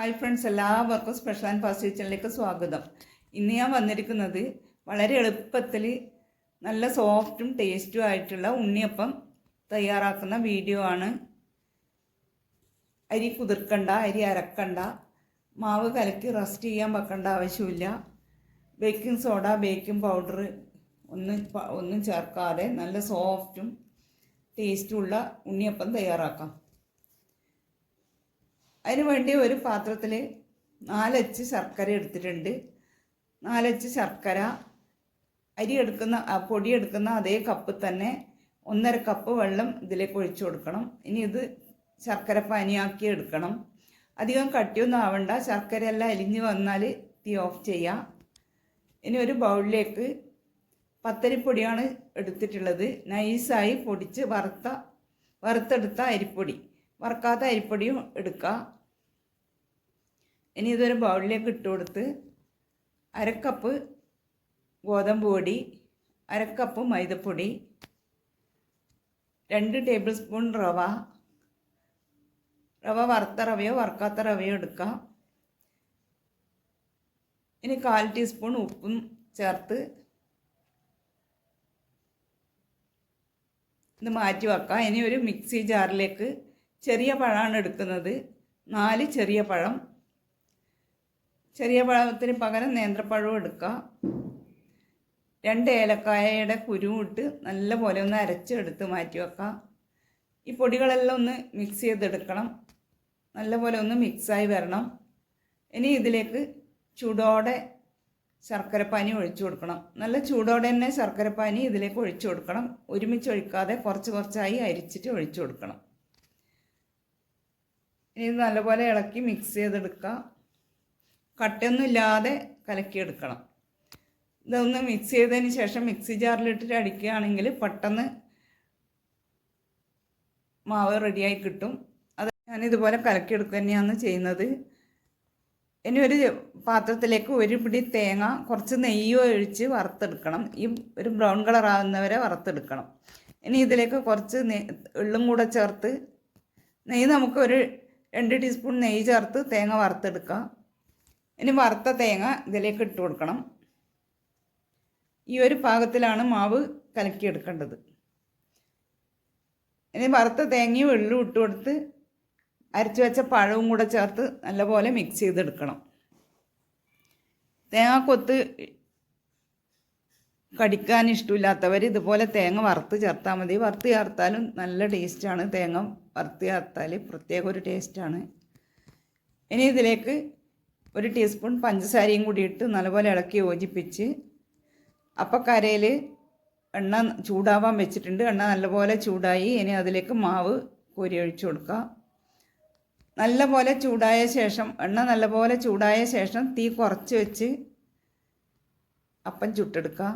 Hi friends, എല്ലാവർക്കും special and fast കിച്ചണിലേക്ക് സ്വാഗതം. ഇന്ന് ഞാൻ വന്നിരിക്കുന്നത് വളരെ എളുപ്പത്തിൽ നല്ല സോഫ്റ്റും ടേസ്റ്റും ആയിട്ടുള്ള ഉണ്ണിയപ്പം തയ്യാറാക്കുന്ന വീഡിയോ ആണ്. അരി കുതിർക്കണ്ട, അരി അരക്കണ്ട, മാവ് കലക്കി റസ്റ്റ് ചെയ്യാൻ വെക്കേണ്ട ആവശ്യമില്ല. ബേക്കിംഗ് സോഡ, ബേക്കിംഗ് പൗഡർ ഒന്നും ചേർക്കാതെ നല്ല സോഫ്റ്റും ടേസ്റ്റുമുള്ള ഉണ്ണിയപ്പം തയ്യാറാക്കാം. അതിന് വേണ്ടി ഒരു പാത്രത്തിൽ 4 അച്ച് ശർക്കര എടുത്തിട്ടുണ്ട്. 4 അച്ച് ശർക്കര, പൊടി എടുക്കുന്ന അതേ കപ്പ് തന്നെ 1.5 കപ്പ് വെള്ളം ഇതിലേക്ക് ഒഴിച്ചു കൊടുക്കണം. ഇനി ഇത് ശർക്കര പാനിയാക്കി എടുക്കണം. അധികം കട്ടിയൊന്നും ആവണ്ട. ശർക്കര എല്ലാം അലിഞ്ഞ് വന്നാൽ തീ ഓഫ് ചെയ്യാം. ഇനി ഒരു ബൗളിലേക്ക് പത്തരിപ്പൊടിയാണ് എടുത്തിട്ടുള്ളത്. നൈസായി പൊടിച്ച് വറുത്തെടുത്ത അരിപ്പൊടി, വറുക്കാത്ത അരിപ്പൊടിയും എടുക്കുക. ഇനി ഇതൊരു ബൗളിലേക്ക് ഇട്ട് കൊടുത്ത് 1/2 കപ്പ് ഗോതമ്പ് പൊടി, 1/2 കപ്പ് മൈദപ്പൊടി, 2 ടേബിൾ സ്പൂൺ റവ വറുത്ത റവയോ വറുക്കാത്ത റവയോ എടുക്കുക. ഇനി 1/4 ടീസ്പൂൺ ഉപ്പും ചേർത്ത് ഇത് മാറ്റി വെക്കാം. ഇനി ഒരു മിക്സി ജാറിലേക്ക് ചെറിയ പഴമാണ് എടുക്കുന്നത്. 4 ചെറിയ പഴത്തിന് പകരം നേന്ത്രപ്പഴവും എടുക്കുക. 2 ഏലക്കായയുടെ കുരുവും ഇട്ട് നല്ലപോലെ ഒന്ന് അരച്ചെടുത്ത് മാറ്റി വെക്കാം. ഈ പൊടികളെല്ലാം ഒന്ന് മിക്സ് ചെയ്തെടുക്കണം. നല്ലപോലെ ഒന്ന് മിക്സായി വരണം. ഇനി ഇതിലേക്ക് ചൂടോടെ ശർക്കരപ്പാനി ഒഴിച്ചു കൊടുക്കണം. നല്ല ചൂടോടെ തന്നെ ശർക്കരപ്പാനി ഇതിലേക്ക് ഒഴിച്ചു കൊടുക്കണം. ഒരുമിച്ച് ഒഴിക്കാതെ കുറച്ചായി അരിച്ചിട്ട് ഒഴിച്ചു കൊടുക്കണം. ഇനി ഇത് നല്ലപോലെ ഇളക്കി മിക്സ് ചെയ്തെടുക്കുക. കട്ടയൊന്നും ഇല്ലാതെ കലക്കിയെടുക്കണം. ഇതൊന്ന് മിക്സ് ചെയ്തതിന് ശേഷം മിക്സി ജാറിലിട്ടിട്ട് അടിക്കുകയാണെങ്കിൽ പെട്ടെന്ന് മാവ് റെഡിയായി കിട്ടും. അത് ഞാനിതുപോലെ കലക്കിയെടുക്കുക തന്നെയാണ് ചെയ്യുന്നത്. ഇനി ഒരു പാത്രത്തിലേക്ക് 1 പിടി തേങ്ങ, കുറച്ച് നെയ്യ് ഒഴിച്ച് വറുത്തെടുക്കണം. ഈ ഒരു ബ്രൗൺ കളർ ആകുന്നവരെ വറുത്തെടുക്കണം. ഇനി ഇതിലേക്ക് കുറച്ച് എള്ളും കൂടെ ചേർത്ത്, നെയ്യ് നമുക്ക് ഒരു 2 ടീസ്പൂൺ നെയ്യ് ചേർത്ത് തേങ്ങ വറുത്തെടുക്കാം. ഇനി വറുത്ത തേങ്ങ ഇതിലേക്ക് ഇട്ട് കൊടുക്കണം. ഈ ഒരു പാകത്തിലാണ് മാവ് കലക്കിയെടുക്കേണ്ടത്. ഇനി വറുത്ത തേങ്ങയും എള്ളും ഇട്ട് കൊടുത്ത് അരച്ച് വെച്ച പഴവും കൂടെ ചേർത്ത് നല്ലപോലെ മിക്സ് ചെയ്തെടുക്കണം. തേങ്ങാക്കൊത്ത് കടിക്കാൻ ഇഷ്ടമില്ലാത്തവർ ഇതുപോലെ തേങ്ങ വറുത്ത് ചേർത്താൽ മതി. വറുത്ത് ചേർത്താലും നല്ല ടേസ്റ്റാണ്. തേങ്ങ വറുത്ത് ചേർത്താൽ പ്രത്യേക ഒരു ടേസ്റ്റാണ്. ഇനി ഇതിലേക്ക് 1 ടീസ്പൂൺ പഞ്ചസാരയും കൂടി ഇട്ട് നല്ലപോലെ ഇളക്കി യോജിപ്പിച്ച്, അപ്പക്കരയിൽ എണ്ണ ചൂടാവാൻ വെച്ചിട്ടുണ്ട്. എണ്ണ നല്ലപോലെ ചൂടായി. ഇനി അതിലേക്ക് മാവ് കോരി ഒഴിച്ചു കൊടുക്കുക. എണ്ണ നല്ലപോലെ ചൂടായ ശേഷം തീ കുറച്ച് വെച്ച് അപ്പം ചുട്ടെടുക്കുക.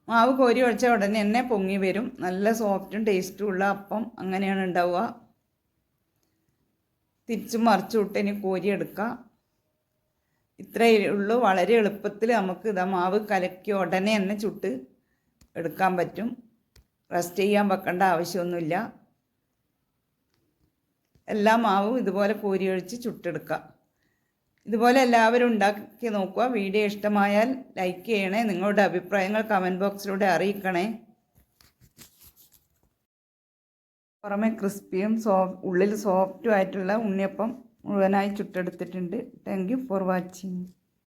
മാവ് കോരി ഒഴിച്ച ഉടനെ തന്നെ പൊങ്ങി വരും. നല്ല സോഫ്റ്റും ടേസ്റ്റും ഉള്ള അപ്പം അങ്ങനെയാണ് ഉണ്ടാവുക. തിരിച്ചും മറിച്ചും ഇട്ട് ഇനി കോരിയെടുക്കുക. ഇത്രയേ ഉള്ളൂ. വളരെ എളുപ്പത്തിൽ നമുക്ക് മാവ് കലക്കി ഉടനെ തന്നെ ചുട്ട് എടുക്കാൻ പറ്റും. റെസ്റ്റ് ചെയ്യാൻ വെക്കേണ്ട ആവശ്യമൊന്നുമില്ല. എല്ലാ മാവും ഇതുപോലെ കോരി ഒഴിച്ച് ചുട്ടെടുക്കുക. ഇതുപോലെ എല്ലാവരും ഉണ്ടാക്കി നോക്കുക. വീഡിയോ ഇഷ്ടമായാൽ ലൈക്ക് ചെയ്യണേ. നിങ്ങളുടെ അഭിപ്രായങ്ങൾ കമൻറ്റ് ബോക്സിലൂടെ അറിയിക്കണേ. പുറമെ ക്രിസ്പിയും ഉള്ളിൽ സോഫ്റ്റും ആയിട്ടുള്ള ഉണ്ണിയപ്പം മുഴുവനായി ചുട്ടെടുത്തിട്ടുണ്ട്. Thank you for watching.